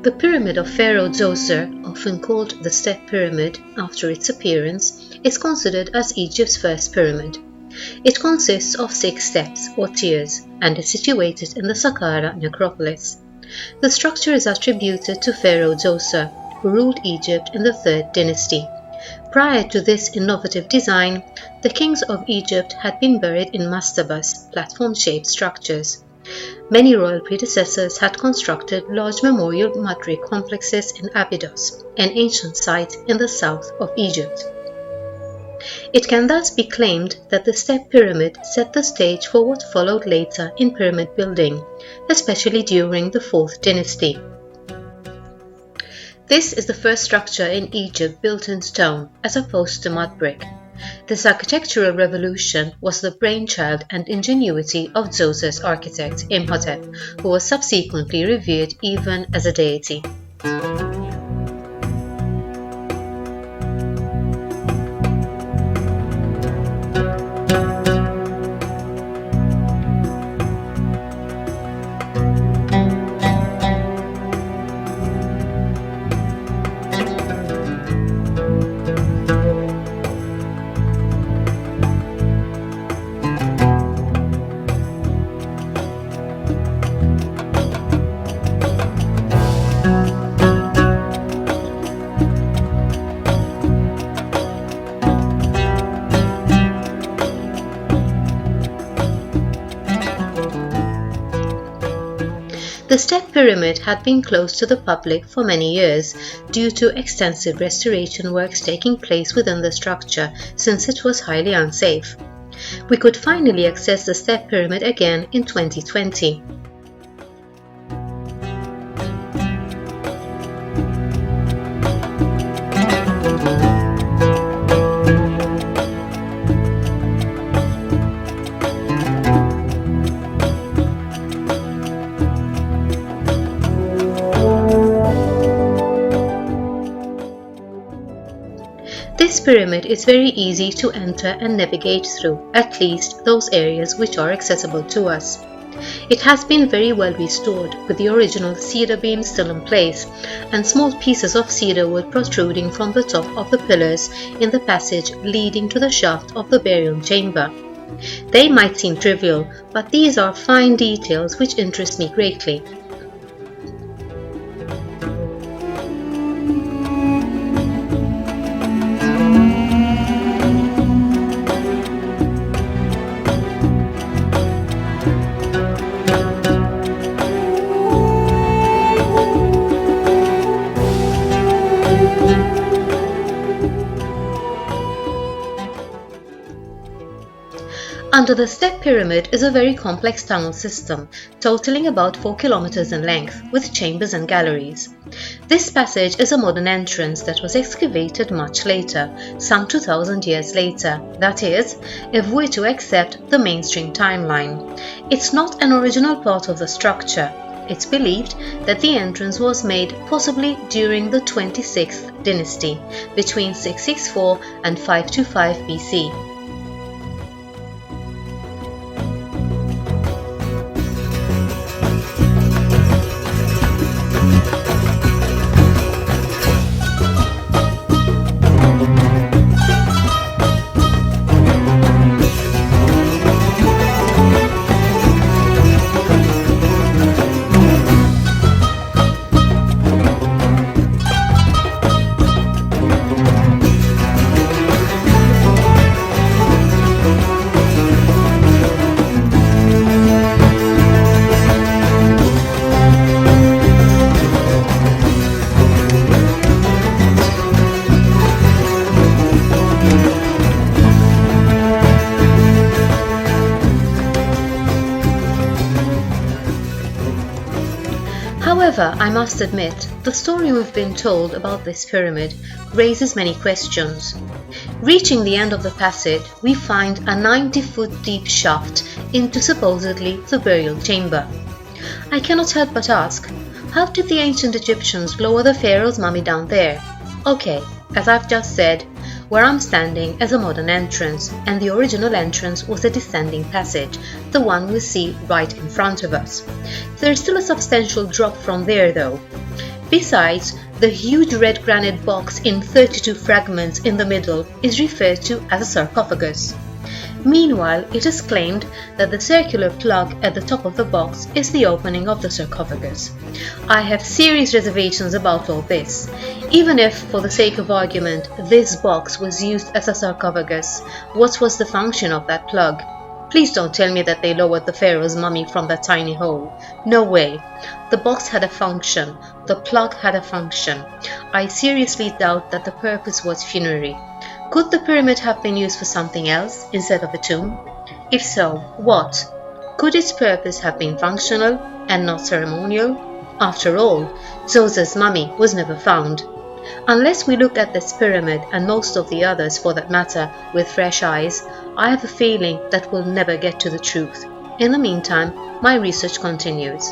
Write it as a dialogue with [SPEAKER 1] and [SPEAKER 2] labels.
[SPEAKER 1] The Pyramid of Pharaoh Djoser, often called the Step Pyramid after its appearance, is considered as Egypt's first pyramid. It consists of 6 steps or tiers and is situated in the Saqqara necropolis. The structure is attributed to Pharaoh Djoser, who ruled Egypt in the Third Dynasty. Prior to this innovative design, the kings of Egypt had been buried in mastabas, platform-shaped structures. Many royal predecessors had constructed large memorial mudbrick complexes in Abydos, an ancient site in the south of Egypt. It can thus be claimed that the Step Pyramid set the stage for what followed later in pyramid building, especially during the Fourth Dynasty. This is the first structure in Egypt built in stone as opposed to mud brick. This architectural revolution was the brainchild and ingenuity of Djoser's architect Imhotep, who was subsequently revered even as a deity. The Step Pyramid had been closed to the public for many years due to extensive restoration works taking place within the structure since it was highly unsafe. We could finally access the Step Pyramid again in 2020. This pyramid is very easy to enter and navigate through, at least those areas which are accessible to us. It has been very well restored, with the original cedar beams still in place and small pieces of cedar wood protruding from the top of the pillars in the passage leading to the shaft of the burial chamber. They might seem trivial, but these are fine details which interest me greatly. Under the Step Pyramid is a very complex tunnel system, totaling about 4 kilometers in length, with chambers and galleries. This passage is a modern entrance that was excavated much later, some 2000 years later, that is, if we're to accept the mainstream timeline. It's not an original part of the structure. It's believed that the entrance was made possibly during the 26th dynasty, between 664 and 525 BC. However, I must admit, the story we've been told about this pyramid raises many questions. Reaching the end of the passage, we find a 90-foot deep shaft into supposedly the burial chamber. I cannot help but ask, how did the ancient Egyptians lower the pharaoh's mummy down there? Okay, as I've just said, where I'm standing is a modern entrance, and the original entrance was a descending passage, the one we see right in front of us. There's still a substantial drop from there though. Besides, the huge red granite box in 32 fragments in the middle is referred to as a sarcophagus. Meanwhile, it is claimed that the circular plug at the top of the box is the opening of the sarcophagus. I have serious reservations about all this. Even if, for the sake of argument, this box was used as a sarcophagus, what was the function of that plug? Please don't tell me that they lowered the pharaoh's mummy from that tiny hole. No way. The box had a function. The plug had a function. I seriously doubt that the purpose was funerary. Could the pyramid have been used for something else instead of a tomb? If so, what? Could its purpose have been functional and not ceremonial? After all, Djoser's mummy was never found. Unless we look at this pyramid and most of the others for that matter with fresh eyes, I have a feeling that we'll never get to the truth. In the meantime, my research continues.